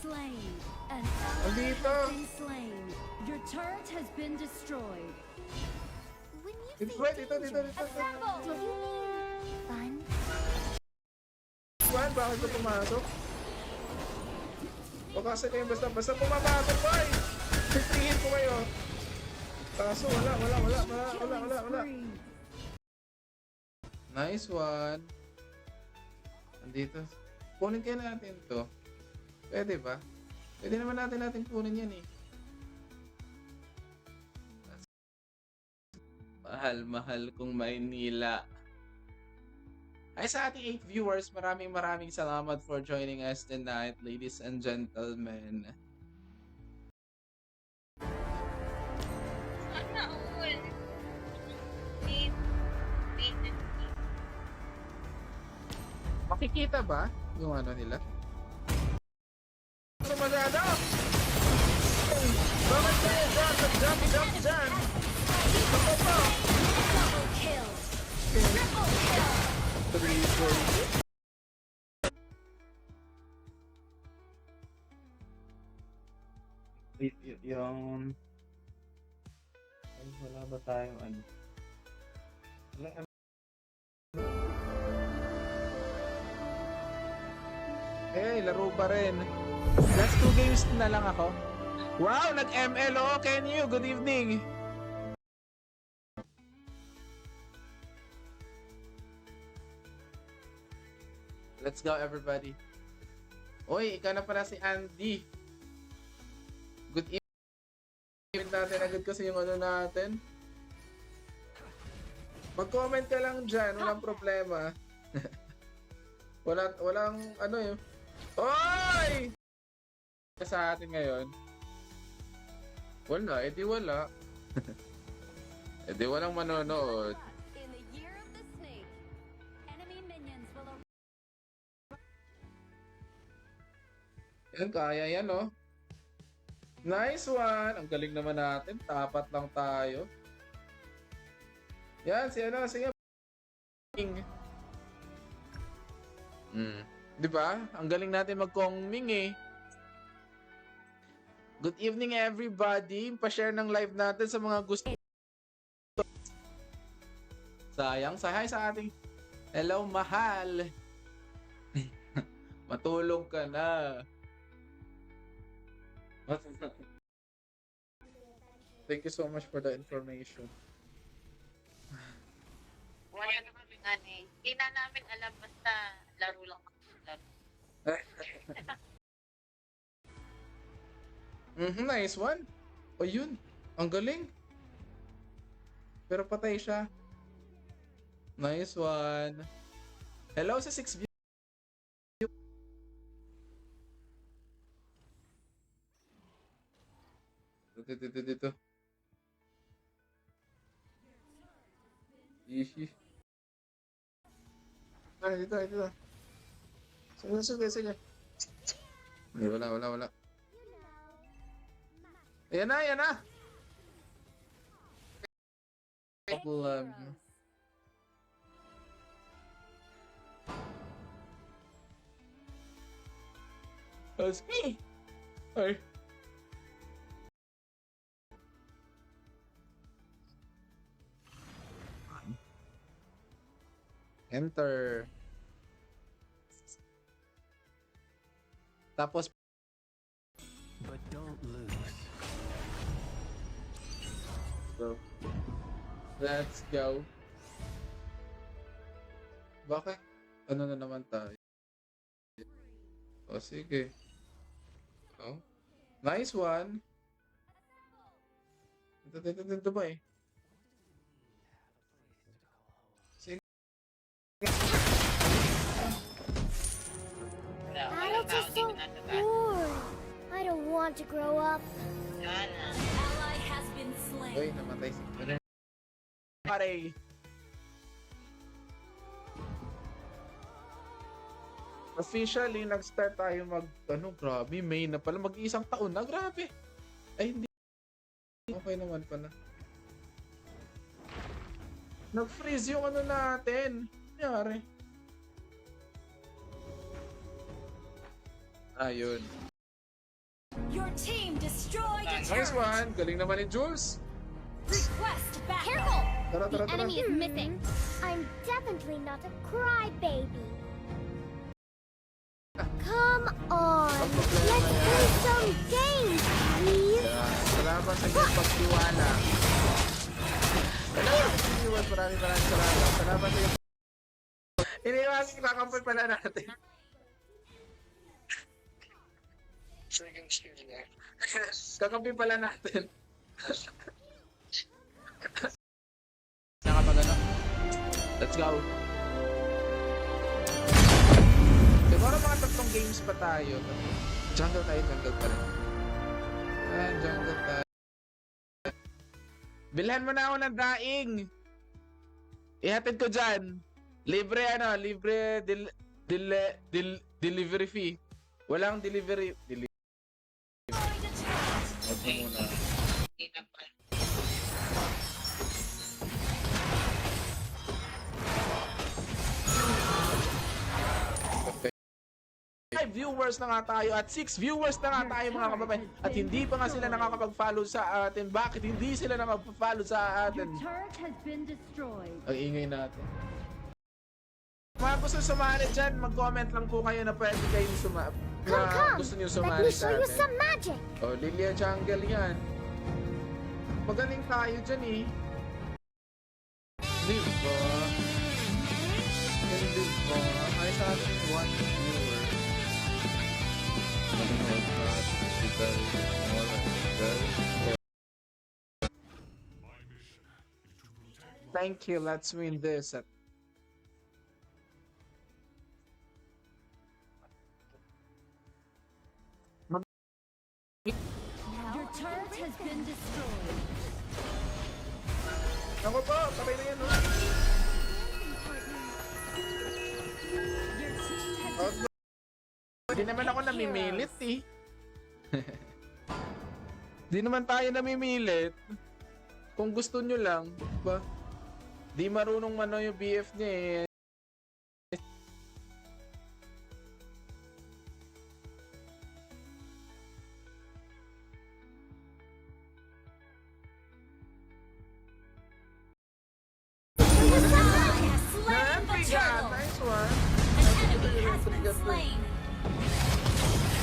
[SPEAKER 2] Slain. An ally
[SPEAKER 1] Andito!
[SPEAKER 2] has been slain. Your turret has been destroyed.
[SPEAKER 7] When you
[SPEAKER 1] Dito,
[SPEAKER 7] say
[SPEAKER 1] dito.
[SPEAKER 7] danger, do you mean fun?
[SPEAKER 1] One, bakit ka pumasok? O kasi kayo basta pumapasok boy! Titingin ko kayo! Kaso wala.
[SPEAKER 2] Spree.
[SPEAKER 1] Nice one. Andito. Kunin kaya natin to. Pwede ba? Pwede naman natin kunin yan eh. Mahal kong Maynila. Ay sa ating 8 viewers, maraming salamat for joining us tonight, ladies and gentlemen.
[SPEAKER 6] Sana all. Wait.
[SPEAKER 1] Makikita ba yung ano nila? Ano masyado? Bakit kayo jump dyan? Ako pa!
[SPEAKER 5] Double kill! Triple kill!
[SPEAKER 1] 3, 4. Yung... Ay, wala ba tayong ano? Wala. Eh, laro pa rin. Last 2 games na lang ako. Wow, nag-ML oh, can you? Good evening. Let's go everybody. Oy, ikaw na pala si Andy. Good evening natin agad kasi yung ano natin. Mag-comment ka lang dyan, walang problema. Walang ano yun. Oy! Sa atin ngayon. Wala, edi wala. Edi walang manonood.
[SPEAKER 5] In the year of the snake, enemy minions will
[SPEAKER 1] Yan, kaya yan oh. Nice one! Ang galing naman natin. Tapat lang tayo. Yan, sige. Di ba? Ang galing natin mag-Kongming eh. Good evening everybody. Pa-share ng live natin sa mga gusto. Sayang, hi sa ating hello mahal. Matulog ka na. Thank you so much for the information.
[SPEAKER 6] Wala naman nga eh. Hindi na namin alam basta laro lang.
[SPEAKER 1] Nice one. O yun, ang galing. Pero patay siya. Nice one. Hello sa 6 view. Dito. Ishi. Dito. Sige. Ay, wala. Ayan na. Problem. Okay. Ay. Enter. Tapos
[SPEAKER 4] But don't lose.
[SPEAKER 1] so, let's go. Bakit? Ano na naman tayo? O sige. Oh. Nice one. Ito ba eh? Sige.
[SPEAKER 7] Adults are so bored. I don't want to grow up.
[SPEAKER 5] Ally has been slain.
[SPEAKER 1] Uy, namatay si pare. Officially, nag-start tayo grabe, May na pala, mag-iisang taon na, grabe. Ay, hindi. Okay naman pala. Nag-freeze yung natin. Nangyari. Ayun.
[SPEAKER 5] Your team destroyed a
[SPEAKER 1] Nice
[SPEAKER 5] turret.
[SPEAKER 1] one. Galing naman ni Jules.
[SPEAKER 5] Request backup.
[SPEAKER 7] Careful!
[SPEAKER 1] Tara.
[SPEAKER 7] The enemy is missing. I'm definitely not a crybaby. Come on, let's play some games, please.
[SPEAKER 1] Salamat sa inyong pagtiwala. Salamat sa viewers. Maraming salamat. Salamat sa inyong iniwas, kakampal pala natin. Kakampi pala natin. Nakapagano. Let's go. Siguro mga 3 games pa tayo. Jungle pa rin. Jungle tayo. Bilhan mo na ako ng daing. Ihatid ko dyan. Libre delivery fee. Walang delivery.
[SPEAKER 5] Destroyed a turret.
[SPEAKER 1] Huwag mo muna. Okay. 5 viewers na nga tayo at 6 viewers na nga tayo mga kababayan at hindi pa nga sila nakakapag-follow sa atin. Bakit hindi sila nakapag-follow sa
[SPEAKER 2] Your
[SPEAKER 1] atin?
[SPEAKER 2] turret has been destroyed.
[SPEAKER 1] Ang ingay natin. Mga gusto sumali dyan, mag-comment lang po kayo na pwede kayong
[SPEAKER 7] Come,
[SPEAKER 1] gusto niyo
[SPEAKER 7] let
[SPEAKER 1] sumali
[SPEAKER 7] me
[SPEAKER 1] sa
[SPEAKER 7] show you
[SPEAKER 1] atin.
[SPEAKER 7] some magic.
[SPEAKER 1] Oh, Lilia Jungle yan. Magaling tayo dyan eh. Diba? Hindi ba? Ay sa ating 1 viewer. Thank you, let's win this.
[SPEAKER 2] Your turret has been destroyed.
[SPEAKER 1] Ako po, patay na yan. Oh.
[SPEAKER 2] Your team has
[SPEAKER 1] Hindi naman ako namimilit eh. Di naman tayo namimilit. Kung gusto nyo lang, ba? Di marunong mano yung BF niya eh.
[SPEAKER 5] been slain.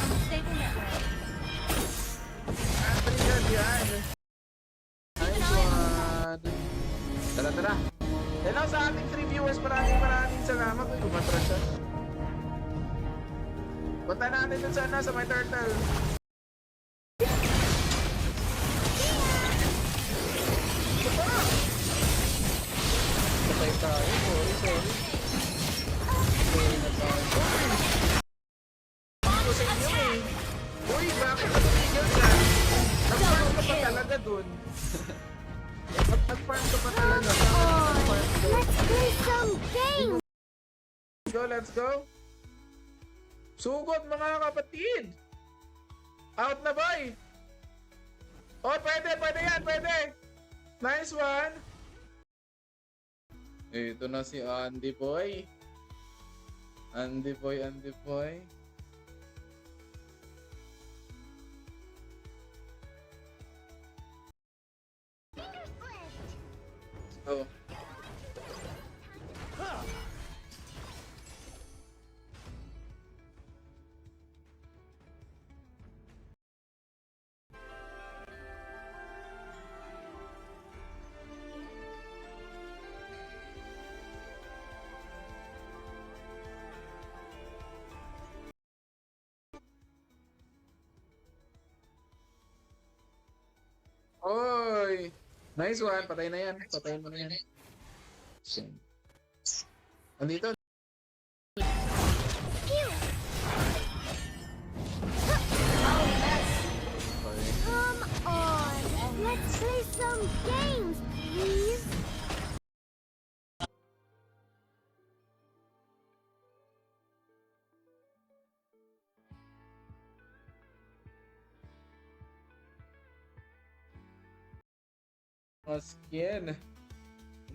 [SPEAKER 5] Unstable network.
[SPEAKER 1] Trigger yan. Nice one. Tara, tara. Hello sa ating 3 viewers. Maraming salamat. Uy, kumatras siya. Punta natin dun sana sa may turtle. Patay tayo. Sorry. Sorry na tayo. Ako sa inyo eh. Uy, bakit ka tumigil dyan? Nag-farm ka pa talaga dun. Nag-farm ka pa talaga.
[SPEAKER 7] Let's play some games.
[SPEAKER 1] Let's go. Sugod mga kapatid. Out na boy. Oh, pwede yan, pwede. Nice one. Ito na si Andy boy. Andy boy. Oh. Oy! Nice one. Patay na yan. Patayin mo na yan. Andito.
[SPEAKER 7] Come on. Let's play some games, please.
[SPEAKER 1] Mga skin.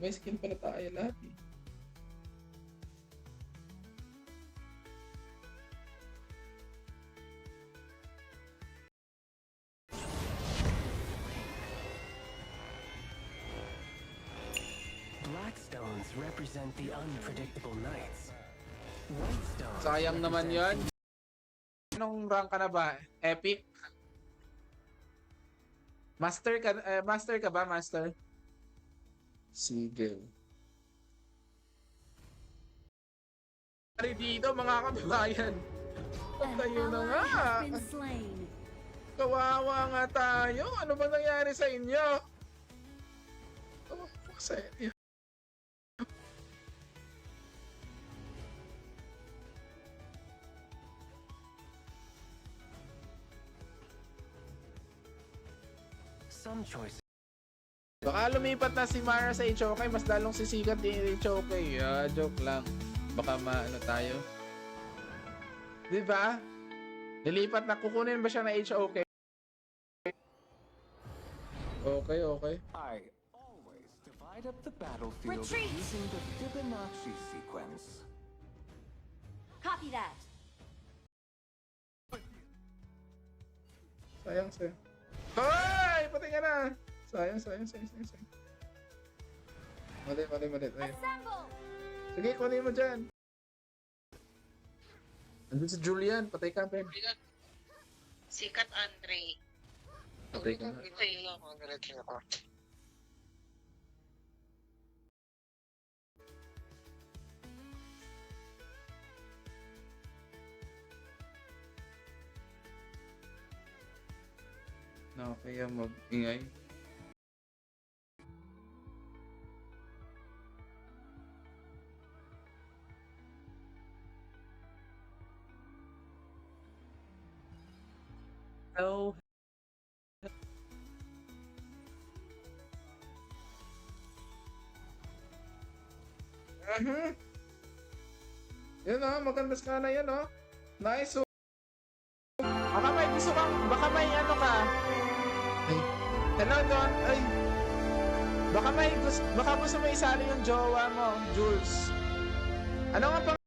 [SPEAKER 1] May skin pala tayo lahat eh.
[SPEAKER 4] Blackstones represent the unpredictable nights. Whitestones
[SPEAKER 1] Sayang naman yan. Anong rank ka na ba? Epic? Master ka ba, Master? Sige. Pari dito mga kababayan.
[SPEAKER 2] An
[SPEAKER 1] Tayo na
[SPEAKER 2] ally
[SPEAKER 1] nga.
[SPEAKER 2] has been slain.
[SPEAKER 1] Kawawa nga tayo. Ano ba nangyari sa inyo? Kawawa sa inyo.
[SPEAKER 4] Some choices
[SPEAKER 1] Baka lumipat na si Mara sa HOK, mas lalong sisikat din yung HOK. Joke lang. Baka maano tayo. Di ba? Nilipat na, kukunin ba siya na HOK? Okay.
[SPEAKER 4] I always divide up the battlefield
[SPEAKER 5] Retreat!
[SPEAKER 4] using the Fibonacci sequence.
[SPEAKER 5] Copy that.
[SPEAKER 1] Sayang. Hoy! Patay ka na! Sayang. Mali. Ayun.
[SPEAKER 5] Assemble!
[SPEAKER 1] Sige, kunin mo dyan. Andun si Julian. Patay ka, Ben.
[SPEAKER 6] Sikat Andre.
[SPEAKER 1] Patay ka na.
[SPEAKER 6] Ito yung congratulate ako.
[SPEAKER 1] Kaya mag-ingay. Hello. Yun maganda ka na yan Nice. Baka may gusto kang, baka may ano ka. Ay. Hello Don. Ay. Baka gusto mo isali yung jowa mo, Jules. Ano nga pang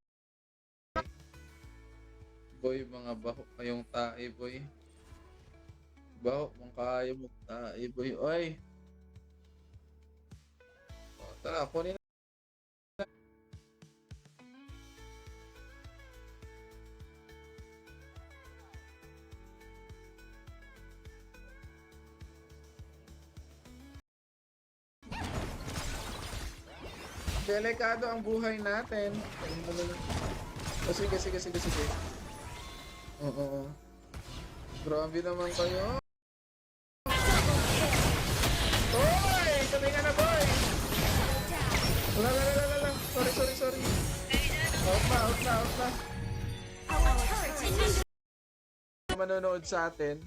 [SPEAKER 1] boy, mga baho kayong tae, boy. Baho mong kaya mo tae, boy. Oy. Tara, kunin na. Delikado ang buhay natin. Oh, sige. Oo. Grabe naman kayo. Hoy! Sabi nga na, boy! Wala. Sorry. Out na.
[SPEAKER 5] Our turret is
[SPEAKER 1] Manonood sa atin.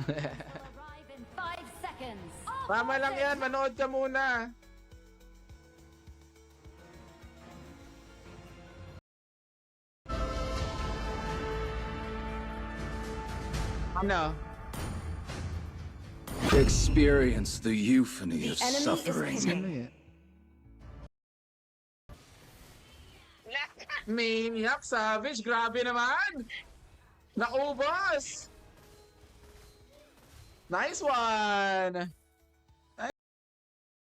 [SPEAKER 2] Arrive in 5 seconds.
[SPEAKER 1] Tama lang yan, manood ka muna. Ano?
[SPEAKER 3] Experience the euphony of
[SPEAKER 5] enemy is
[SPEAKER 3] suffering.
[SPEAKER 5] hitting.
[SPEAKER 1] Ano yan? Maniac Savage, grabe naman! Naubos! Nice one!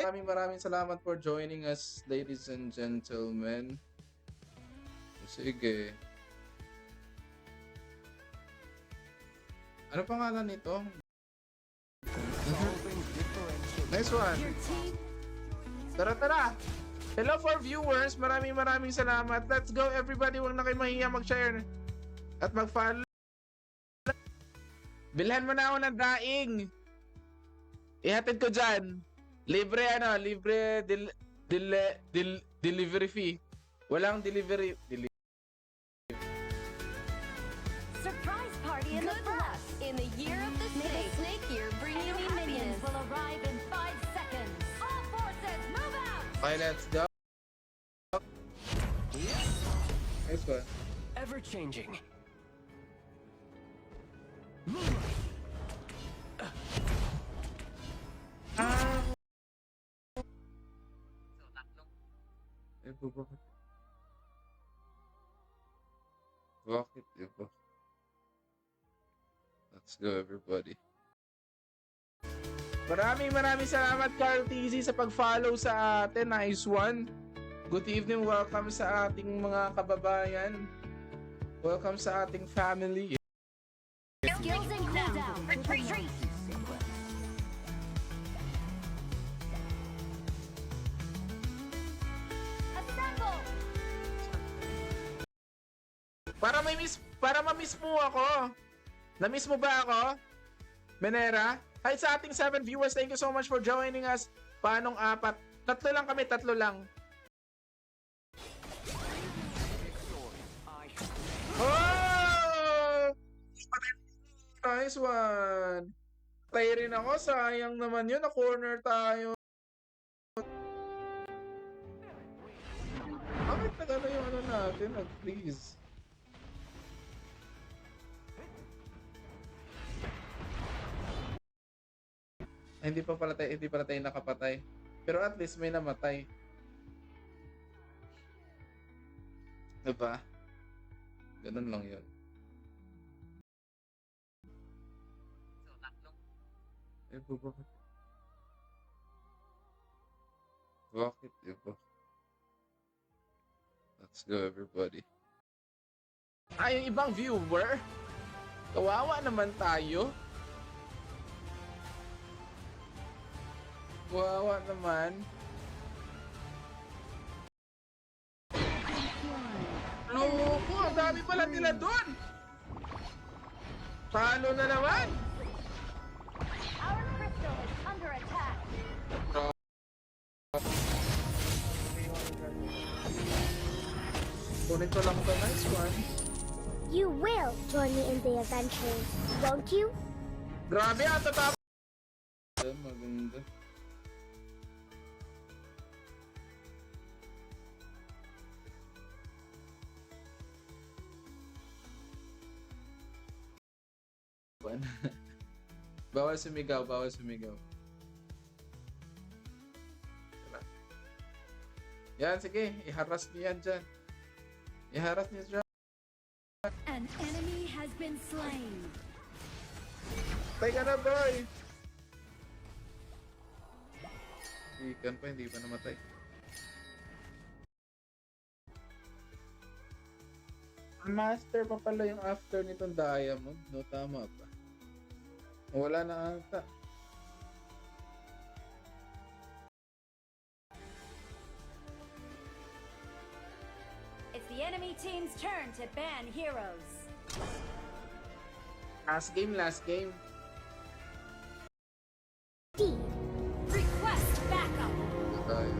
[SPEAKER 1] Maraming salamat for joining us, ladies and gentlemen. Sige. Ano pangalan nito? Nice one!
[SPEAKER 2] Your team
[SPEAKER 1] Tara! Hello for viewers, maraming salamat. Let's go everybody, huwag na kayo mahiya mag-share at mag-follow. Bilhan mo na ako ng daing. Ihatid ko dyan. Libre delivery fee. Walang delivery.
[SPEAKER 5] surprise party in the flesh. In the year of the snake year, bring you
[SPEAKER 2] enemy minions
[SPEAKER 5] happiness.
[SPEAKER 2] will arrive in 5 seconds. All forces, move out!
[SPEAKER 1] Okay, let's go. Nice one.
[SPEAKER 4] Ever changing.
[SPEAKER 1] Bakit iba? Let's go everybody. Maraming salamat Carl TZ sa pag-follow sa atin. Nice one. Good evening, welcome sa ating mga kababayan. Welcome sa ating family.
[SPEAKER 2] Skills and cooldown. Retreat. Assemble.
[SPEAKER 1] Para ma-miss mo ako. Na-miss mo ba ako? Menera? Hi sa ating 7 viewers. Thank you so much for joining us. Paanong 4? Tatlo lang kami, tatlo lang. Oh! Nice one. Patay rin ako. Sayang naman yun. Na-corner tayo. Bakit nagano yung ano natin? Please. Ay, hindi pala tayo nakapatay. Pero at least may namatay. Diba? Ganun lang yun. Eh, bakit? Bakit iba? Let's go everybody. Ay, yung ibang viewer? Kawawa naman tayo. Kawawa naman. Loko, ang dami pala nila doon. Talo na naman.
[SPEAKER 2] Our crystal is under attack.
[SPEAKER 1] Kunin ko lang ito. Nice one.
[SPEAKER 7] You will join me in the adventures, won't you?
[SPEAKER 1] Grabe, ang tatapos. Maganda. Bawal sumigaw. Tara. Yan, sige. Iharas niyo yan dyan. Iharas niyo dyan.
[SPEAKER 2] An enemy has been slain.
[SPEAKER 1] Patay ka na, boy! Ikan pa, hindi pa namatay. Master pa pala yung after nitong diamond. No, tama pa. Wala na ata.
[SPEAKER 5] the enemy team's turn to ban heroes.
[SPEAKER 1] Last game, last game.
[SPEAKER 7] D.
[SPEAKER 5] Request backup.
[SPEAKER 1] Dito tayo.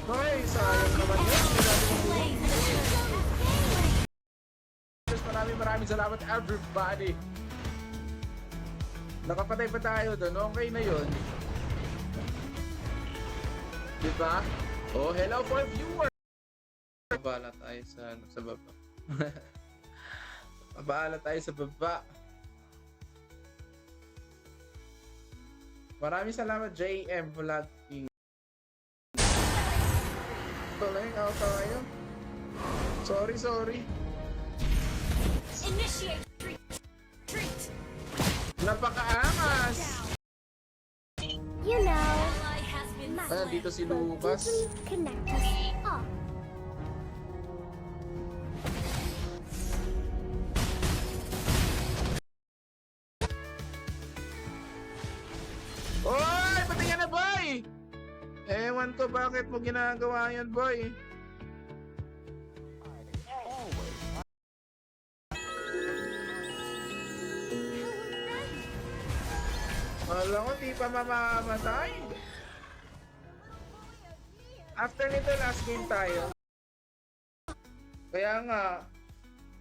[SPEAKER 1] Okay, sayang naman yun.
[SPEAKER 5] Slain the turret.
[SPEAKER 1] Maraming salamat everybody. Nakapatay pa tayo doon. Okay na yun. Diba? Oh, hello for viewers. Babala tayo sa baba. Babala tayo sa baba. Maraming salamat JM Vlogging. Tuloy, out tayo. Sorry.
[SPEAKER 5] Initiate retreat.
[SPEAKER 1] Napakaangas!
[SPEAKER 7] You know,
[SPEAKER 5] Ally has been
[SPEAKER 1] Ayan, dito si
[SPEAKER 7] will
[SPEAKER 1] Lucas.
[SPEAKER 7] deeply connect us all.
[SPEAKER 1] Oy! Pati ka na, boy! Ewan ko bakit mo ginagawa yan, boy. Alam ko, di pa mamamatay. After nito, last game tayo. Kaya nga,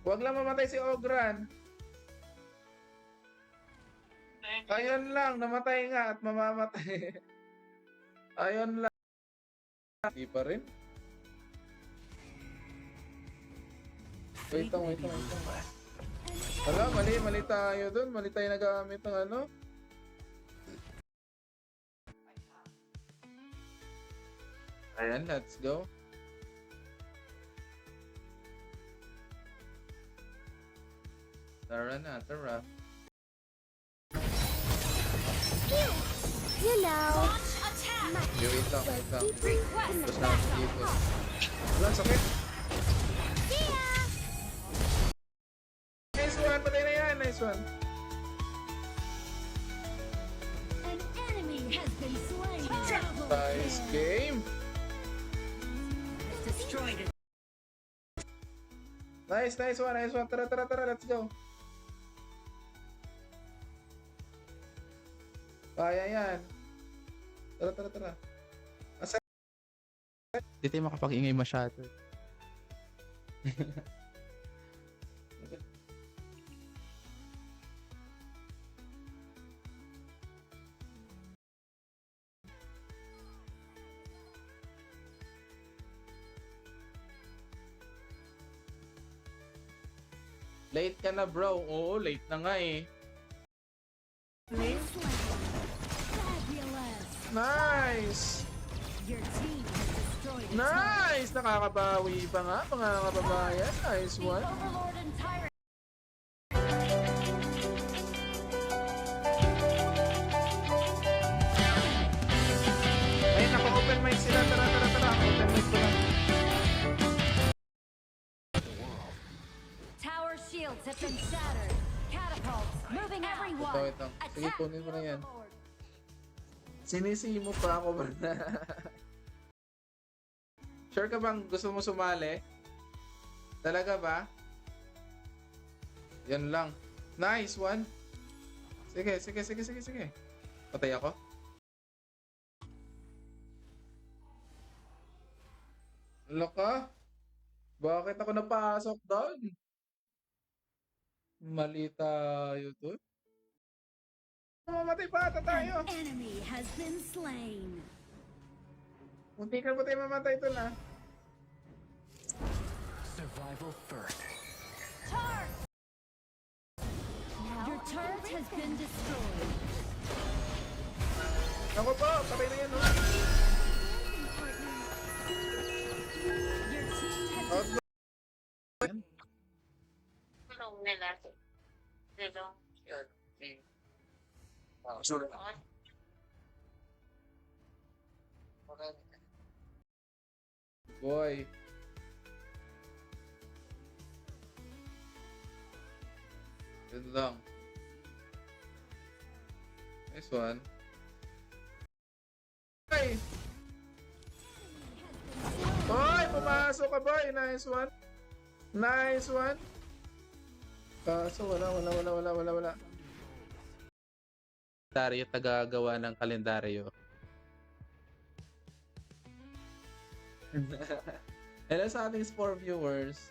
[SPEAKER 1] wag lang mamatay si Ogran. Ayun lang, namatay nga at mamamatay. Ayun lang. Di pa rin. Wait lang. Wala, mali tayo dun. Mali tayo nagamit ng ano. Ayan, let's go. Tara na, tara.
[SPEAKER 7] You know,
[SPEAKER 5] Launch attack.
[SPEAKER 1] Wait lang.
[SPEAKER 5] Request
[SPEAKER 1] Tapos na ako dito.
[SPEAKER 5] backup.
[SPEAKER 1] Wala, sakit.
[SPEAKER 7] see ya!
[SPEAKER 1] Nice one, patay na yan. Nice one.
[SPEAKER 2] An enemy has been slain. Double
[SPEAKER 1] Nice
[SPEAKER 2] kill.
[SPEAKER 1] game.
[SPEAKER 2] Destroyed it.
[SPEAKER 1] Nice one. Tara, let's go. Kaya yan. Tara. Asa? Di tayo makapag-ingay masyado. Late ka na, bro. Oo, late na nga eh.
[SPEAKER 2] Fabulous.
[SPEAKER 1] Nice!
[SPEAKER 2] Your team has destroyed its
[SPEAKER 1] Nice! Nakakabawi pa nga, mga kababayan. Nice
[SPEAKER 5] The
[SPEAKER 1] one.
[SPEAKER 5] Overlord and Tyrant.
[SPEAKER 1] Ay, naka-open mic sila. Tara. Open mic ko lang.
[SPEAKER 5] Tower shields have been shattered. Catapults moving everyone.
[SPEAKER 1] Ito. Sige,
[SPEAKER 5] Attack
[SPEAKER 1] kunin mo na
[SPEAKER 5] the
[SPEAKER 1] yan.
[SPEAKER 5] Overlord.
[SPEAKER 1] Sinisimo pa ako ba na? Sure ka bang gusto mo sumali? Talaga ba? Yan lang. Nice one. Sige. Patay ako? Ano ka? Bakit ako napasok doon? Mali tayo doon. Mamatay pa ata tayo.
[SPEAKER 2] An enemy has been slain.
[SPEAKER 1] Munti ka ba tayo mamatay doon ah?
[SPEAKER 4] Survival first.
[SPEAKER 5] Charge!
[SPEAKER 2] Your turret has been destroyed.
[SPEAKER 1] Ako po, patay na yan oh.
[SPEAKER 2] Your team has
[SPEAKER 1] Out ba?
[SPEAKER 6] Tulong nila. Tulong. Yun.
[SPEAKER 1] Sorry. Boy. Yun lang. Nice one. Ay! Pasok ka boy! Nice one! Nice one! Kaso wala. Kalendaryo, tagagawa ng kalendaryo. Hello sa ating sport viewers.